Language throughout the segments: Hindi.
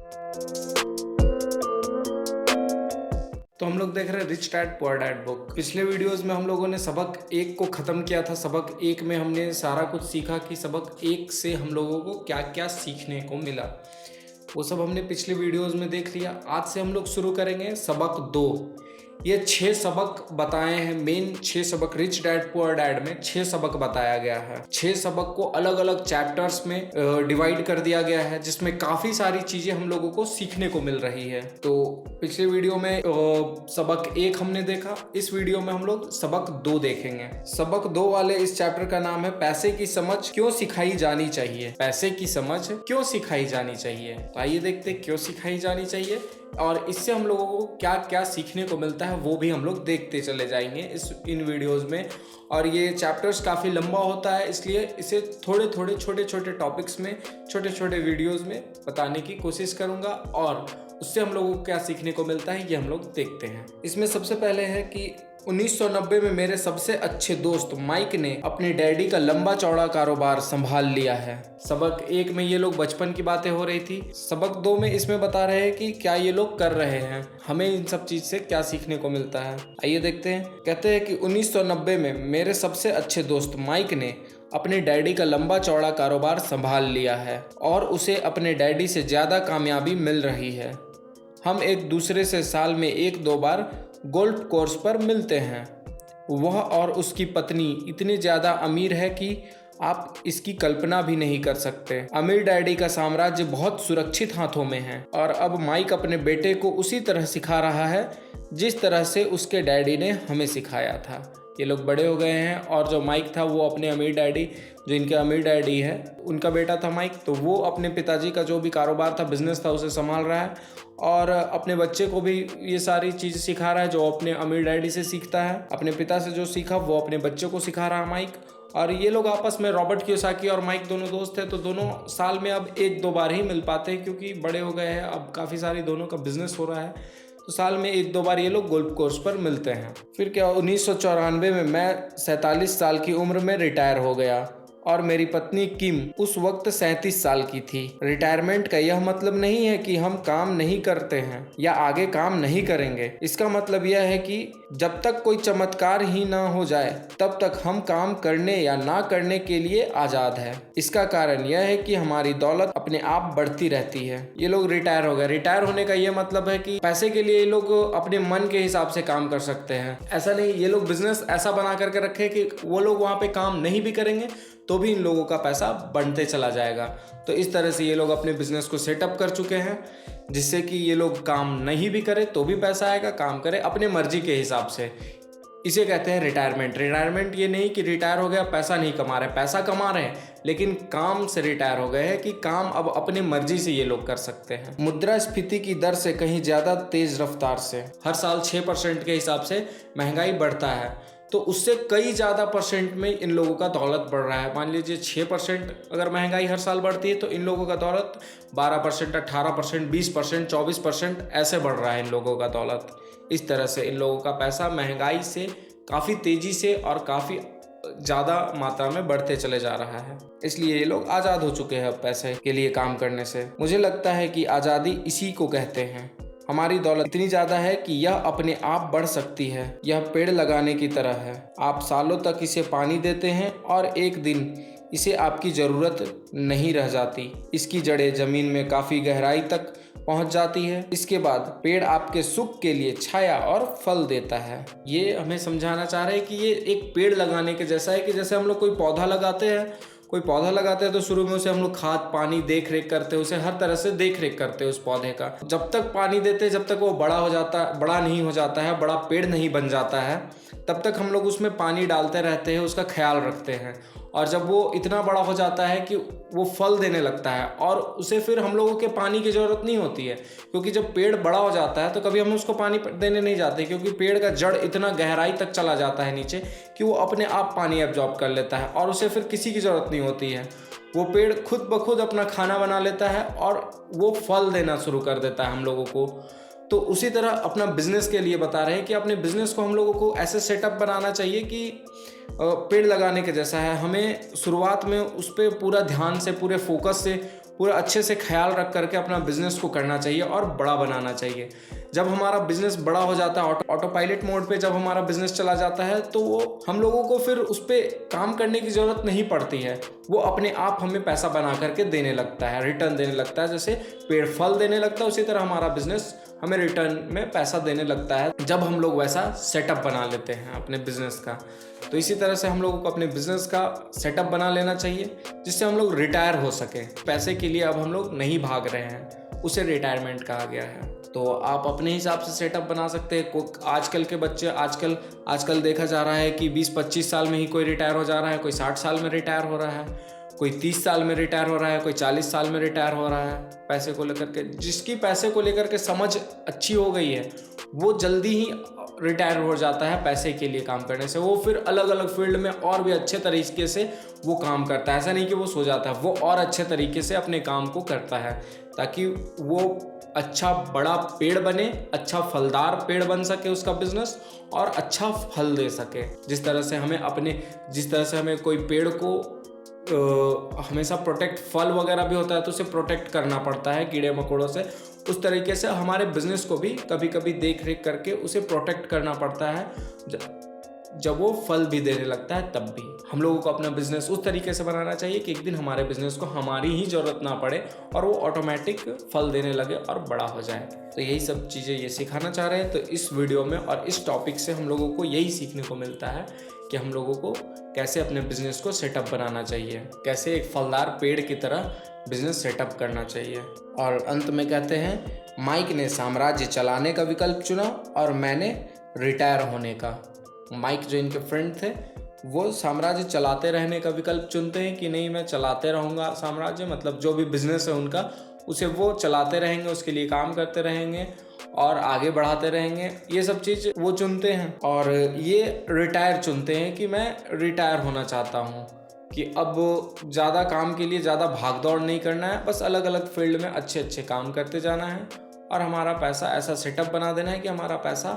तो हम लोग देख रहे हैं rich dad poor dad book. पिछले वीडियोस में हम लोगों ने सबक 1 को ख़त्म किया था। सबक 1 में हमने सारा कुछ सीखा कि सबक 1 से हम लोगों को क्या क्या सीखने को मिला, वो सब हमने पिछले वीडियोस में देख लिया। आज से हम लोग शुरू करेंगे सबक 2। ये 6 सबक बताए हैं, मेन 6 सबक रिच डैड पुअर डैड में 6 सबक बताया गया है। 6 सबक को अलग अलग चैप्टर्स में डिवाइड कर दिया गया है, जिसमें काफ़ी सारी चीज़ें हम लोगों को सीखने को मिल रही है। तो पिछले वीडियो में सबक 1 हमने देखा, इस वीडियो में हम लोग सबक 2 देखेंगे। सबक 2 वाले इस चैप्टर का नाम है पैसे की समझ क्यों सिखाई जानी चाहिए। पैसे की समझ क्यों सिखाई जानी चाहिए, तो आइए देखते हैं क्यों सिखाई जानी चाहिए और इससे हम लोगों को क्या क्या सीखने को मिलता है, वो भी हम लोग देखते चले जाएंगे इन वीडियोस में। और ये चैप्टर्स काफ़ी लंबा होता है, इसलिए इसे थोड़े थोड़े छोटे छोटे टॉपिक्स में छोटे छोटे वीडियोस में बताने की कोशिश करूँगा और उससे हम लोगों को क्या सीखने को मिलता है ये हम लोग देखते हैं। इसमें सबसे पहले है कि 1990 में मेरे सबसे अच्छे दोस्त माइक ने अपने डैडी का लंबा चौड़ा कारोबार संभाल लिया है। सबक 1 में ये लोग बचपन की बातें हो रही थी। सबक 2 में इसमें बता रहे हैं कि क्या ये लोग कर रहे हैं, हमें इन सब चीज से क्या सीखने को मिलता है। आइए देखते हैं। कहते हैं कि 1990 में मेरे सबसे अच्छे दोस्त माइक ने अपने डैडी का लंबा चौड़ा कारोबार संभाल लिया है और उसे अपने डैडी से ज़्यादा कामयाबी मिल रही है। हम एक दूसरे से साल में 1-2 बार गोल्फ कोर्स पर मिलते हैं। वह और उसकी पत्नी इतने ज़्यादा अमीर है कि आप इसकी कल्पना भी नहीं कर सकते। अमीर डैडी का साम्राज्य बहुत सुरक्षित हाथों में है और अब माइक अपने बेटे को उसी तरह सिखा रहा है जिस तरह से उसके डैडी ने हमें सिखाया था। ये लोग बड़े हो गए हैं और जो माइक था वो अपने अमीर डैडी, जो इनके अमीर डैडी है उनका बेटा था माइक, तो वो अपने पिताजी का जो भी कारोबार था, बिजनेस था, उसे संभाल रहा है और अपने बच्चे को भी ये सारी चीज़ सिखा रहा है जो अपने अमीर डैडी से सीखता है। अपने पिता से जो सीखा वो अपने बच्चे को सिखा रहा है माइक। और ये लोग आपस में, रॉबर्ट कियोसाकी और माइक दोनों दोस्त हैं, तो दोनों साल में अब 1-2 बार ही मिल पाते हैं क्योंकि बड़े हो गए हैं, अब काफ़ी सारी दोनों का बिजनेस हो रहा है, तो साल में 1-2 बार ये लोग गोल्फ कोर्स पर मिलते हैं। फिर क्या 1994 में मैं 47 साल की उम्र में रिटायर हो गया और मेरी पत्नी किम उस वक्त 37 साल की थी। रिटायरमेंट का यह मतलब नहीं है कि हम काम नहीं करते हैं या आगे काम नहीं करेंगे। इसका मतलब यह है कि जब तक कोई चमत्कार ही ना हो जाए तब तक हम काम करने या ना करने के लिए आज़ाद है। इसका कारण यह है कि हमारी दौलत अपने आप बढ़ती रहती है। ये लोग रिटायर हो गए। रिटायर होने का यह मतलब है कि पैसे के लिए ये लोग अपने मन के हिसाब से काम कर सकते हैं। ऐसा नहीं, ये लोग बिजनेस ऐसा बना करके रखे कि वो लोग वहाँ पे काम नहीं भी करेंगे तो भी इन लोगों का पैसा बढ़ते चला जाएगा। तो इस तरह से ये लोग अपने बिजनेस को सेटअप कर चुके हैं जिससे कि ये लोग काम नहीं भी करे तो भी पैसा आएगा, काम करे अपने मर्जी के हिसाब से। इसे कहते हैं रिटायरमेंट। रिटायरमेंट ये नहीं कि रिटायर हो गया पैसा नहीं कमा रहे, पैसा कमा रहे हैं लेकिन काम से रिटायर हो गए हैं कि काम अब अपने मर्जी से ये लोग कर सकते हैं। मुद्रास्फीति की दर से कहीं ज़्यादा तेज रफ्तार से हर साल 6% के हिसाब से महंगाई बढ़ता है, तो उससे कई ज़्यादा परसेंट में इन लोगों का दौलत बढ़ रहा है। मान लीजिए 6% अगर महंगाई हर साल बढ़ती है तो इन लोगों का दौलत 12%, 18%, 20%, 24% ऐसे बढ़ रहा है इन लोगों का दौलत। इस तरह से इन लोगों का पैसा महंगाई से काफ़ी तेज़ी से और काफ़ी ज़्यादा मात्रा में बढ़ते चले जा रहा है। इसलिए ये लोग आज़ाद हो चुके हैं अब पैसे के लिए काम करने से। मुझे लगता है कि आज़ादी इसी को कहते हैं। हमारी दौलत इतनी ज़्यादा है कि यह अपने आप बढ़ सकती है। यह पेड़ लगाने की तरह है, आप सालों तक इसे पानी देते हैं और एक दिन इसे आपकी ज़रूरत नहीं रह जाती। इसकी जड़ें ज़मीन में काफ़ी गहराई तक पहुंच जाती है। इसके बाद पेड़ आपके सुख के लिए छाया और फल देता है। ये हमें समझाना चाह रहे हैं कि ये एक पेड़ लगाने के जैसा है कि जैसे हम लोग कोई पौधा लगाते हैं तो शुरू में उसे हम लोग खाद पानी देख रेख करते हैं, उसे हर तरह से देख रेख करते हैं उस पौधे का। जब तक पानी देते हैं, जब तक वो बड़ा नहीं हो जाता है, बड़ा पेड़ नहीं बन जाता है, तब तक हम लोग उसमें पानी डालते रहते हैं, उसका ख्याल रखते हैं। और जब वो इतना बड़ा हो जाता है कि वो फल देने लगता है और उसे फिर हम लोगों के पानी की ज़रूरत नहीं होती है, क्योंकि जब पेड़ बड़ा हो जाता है तो कभी हम उसको पानी देने नहीं जाते, क्योंकि पेड़ का जड़ इतना गहराई तक चला जाता है नीचे कि वो अपने आप पानी एब्जॉर्ब कर लेता है और उसे फिर किसी की ज़रूरत नहीं होती है। वो पेड़ खुद ब खुद अपना खाना बना लेता है और वो फल देना शुरू कर देता है हम लोगों को। तो उसी तरह अपना बिजनेस के लिए बता रहे हैं कि अपने बिजनेस को हम लोगों को ऐसे सेटअप बनाना चाहिए कि पेड़ लगाने के जैसा है। हमें शुरुआत में उस पर पूरा ध्यान से, पूरे फोकस से पूरा अच्छे से ख्याल रख करके अपना बिजनेस को करना चाहिए और बड़ा बनाना चाहिए। जब हमारा बिजनेस बड़ा हो जाता है, ऑटो पायलट मोड पे जब हमारा बिजनेस चला जाता है, तो वो हम लोगों को फिर उस पर काम करने की ज़रूरत नहीं पड़ती है। वो अपने आप हमें पैसा बना करके देने लगता है, रिटर्न देने लगता है। जैसे पेड़ फल देने लगता है, उसी तरह हमारा बिजनेस हमें रिटर्न में पैसा देने लगता है जब हम लोग वैसा सेटअप बना लेते हैं अपने बिजनेस का। तो इसी तरह से हम लोगों को अपने बिजनेस का सेटअप बना लेना चाहिए, जिससे हम लोग रिटायर हो सके। पैसे के लिए अब हम लोग नहीं भाग रहे हैं, उसे रिटायरमेंट कहा गया है। तो आप अपने हिसाब से सेटअप बना सकते हैं। आजकल के बच्चे आजकल देखा जा रहा है कि 20-25 साल में ही कोई रिटायर हो जा रहा है, कोई 60 साल में रिटायर हो रहा है, कोई 30 साल में रिटायर हो रहा है, कोई 40 साल में रिटायर हो रहा है। पैसे को लेकर के, जिसकी पैसे को लेकर के समझ अच्छी हो गई है, वो जल्दी ही रिटायर हो जाता है। पैसे के लिए काम करने से वो फिर अलग अलग फील्ड में और भी अच्छे तरीके से वो काम करता है। ऐसा नहीं कि वो सो जाता है, वो और अच्छे तरीके से अपने काम को करता है, ताकि वो अच्छा बड़ा पेड़ बने, अच्छा फलदार पेड़ बन सके उसका बिजनेस, और अच्छा फल दे सके। जिस तरह से हमें कोई पेड़ को हमेशा प्रोटेक्ट, फल वगैरह भी होता है तो उसे प्रोटेक्ट करना पड़ता है कीड़े मकोड़ों से, उस तरीके से हमारे बिजनेस को भी कभी कभी देख रेख करके उसे प्रोटेक्ट करना पड़ता है। जब वो फल भी देने लगता है, तब भी हम लोगों को अपना बिजनेस उस तरीके से बनाना चाहिए कि एक दिन हमारे बिजनेस को हमारी ही ज़रूरत ना पड़े और वो ऑटोमेटिक फल देने लगे और बड़ा हो जाए। तो यही सब चीज़ें ये सिखाना चाह रहे हैं। तो इस वीडियो में और इस टॉपिक से हम लोगों को यही सीखने को मिलता है कि हम लोगों को कैसे अपने बिजनेस को सेटअप बनाना चाहिए, कैसे एक फलदार पेड़ की तरह बिजनेस सेटअप करना चाहिए। और अंत में कहते हैं, माइक ने साम्राज्य चलाने का विकल्प चुना और मैंने रिटायर होने का। माइक जो इनके फ्रेंड थे, वो साम्राज्य चलाते रहने का विकल्प चुनते हैं कि नहीं, मैं चलाते रहूँगा साम्राज्य, मतलब जो भी बिजनेस है उनका, उसे वो चलाते रहेंगे, उसके लिए काम करते रहेंगे और आगे बढ़ाते रहेंगे। ये सब चीज़ वो चुनते हैं। और ये रिटायर चुनते हैं कि मैं रिटायर होना चाहता हूँ, कि अब ज़्यादा काम के लिए ज़्यादा भाग दौड़ नहीं करना है, बस अलग अलग फील्ड में अच्छे अच्छे काम करते जाना है और हमारा पैसा ऐसा सेटअप बना देना है कि हमारा पैसा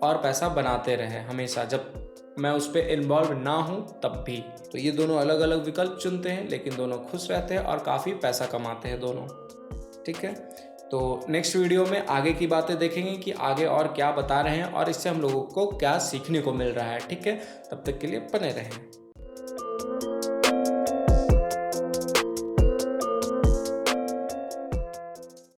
और पैसा बनाते रहे हमेशा, जब मैं उस पर इन्वॉल्व ना हूँ तब भी। तो ये दोनों अलग अलग विकल्प चुनते हैं, लेकिन दोनों खुश रहते हैं और काफ़ी पैसा कमाते हैं दोनों। ठीक है, तो नेक्स्ट वीडियो में आगे की बातें देखेंगे कि आगे और क्या बता रहे हैं और इससे हम लोगों को क्या सीखने को मिल रहा है। ठीक है, तब तक के लिए बने रहें।